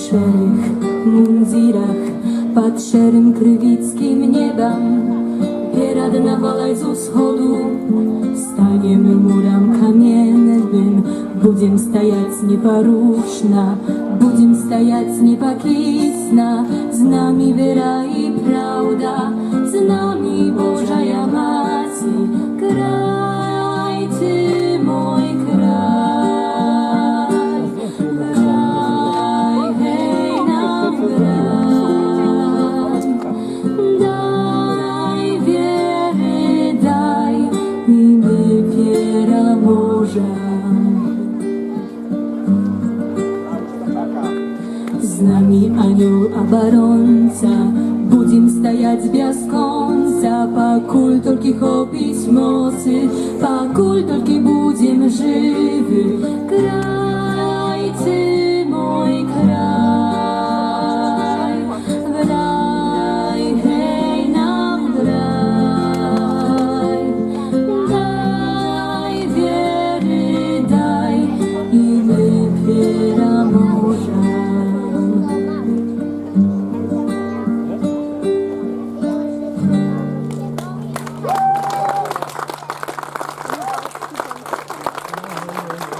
szarych mundzirach, pod szarym krywickim niebem, pieradna walaj z uschodu, staniemy muram kamiennym, будем стоять непорушно, будем стоять непокисно, z nami wiera i prawda, z nami Boża Maci, kraj Ty mój kraj, kraj, hej nam kraj, daj wiery, daj i wypiera morza. Z nami anioł оборонца, будем стоять без конца, покуль только хопить моцы, покуль только будем живы.